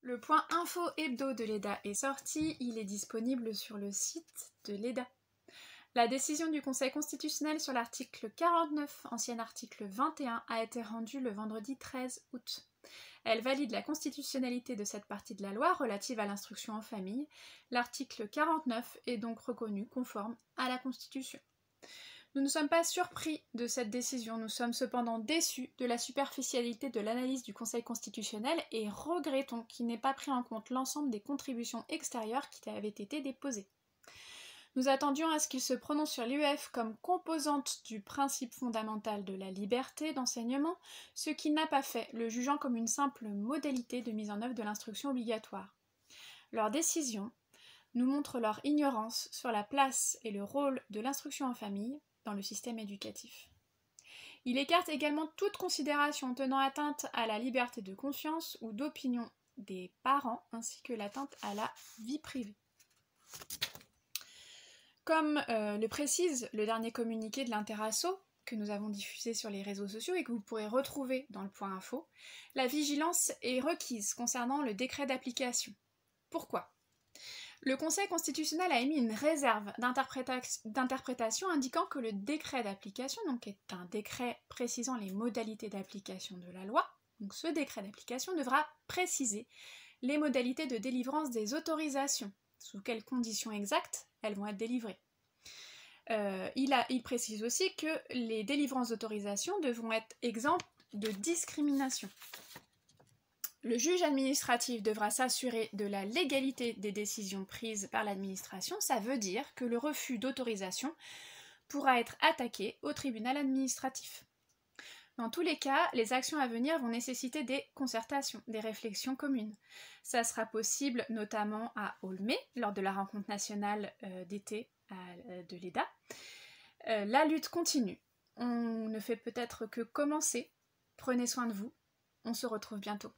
Le point info hebdo de l'EDA est sorti, il est disponible sur le site de l'EDA. La décision du Conseil constitutionnel sur l'article 49, ancien article 21, a été rendue le vendredi 13 août. Elle valide la constitutionnalité de cette partie de la loi relative à l'instruction en famille. L'article 49 est donc reconnu conforme à la Constitution. Nous ne sommes pas surpris de cette décision, nous sommes cependant déçus de la superficialité de l'analyse du Conseil constitutionnel et regrettons qu'il n'ait pas pris en compte l'ensemble des contributions extérieures qui avaient été déposées. Nous attendions à ce qu'il se prononce sur l'IEF comme composante du principe fondamental de la liberté d'enseignement, ce qu'il n'a pas fait, le jugeant comme une simple modalité de mise en œuvre de l'instruction obligatoire. Leur décision nous montre leur ignorance sur la place et le rôle de l'instruction en famille dans le système éducatif. Il écarte également toute considération tenant atteinte à la liberté de conscience ou d'opinion des parents, ainsi que l'atteinte à la vie privée. Comme le précise le dernier communiqué de l'Interasso, que nous avons diffusé sur les réseaux sociaux et que vous pourrez retrouver dans le point info, la vigilance est requise concernant le décret d'application. Pourquoi ? Le Conseil constitutionnel a émis une réserve d'interprétation indiquant que le décret d'application, donc est un décret précisant les modalités d'application de la loi, donc ce décret d'application devra préciser les modalités de délivrance des autorisations, sous quelles conditions exactes elles vont être délivrées. Il précise aussi que les délivrances d'autorisation devront être exemptes de discrimination. Le juge administratif devra s'assurer de la légalité des décisions prises par l'administration. Ça veut dire que le refus d'autorisation pourra être attaqué au tribunal administratif. Dans tous les cas, les actions à venir vont nécessiter des concertations, des réflexions communes. Ça sera possible notamment à Aulnay, lors de la rencontre nationale d'été de l'EDA. La lutte continue. On ne fait peut-être que commencer. Prenez soin de vous. On se retrouve bientôt.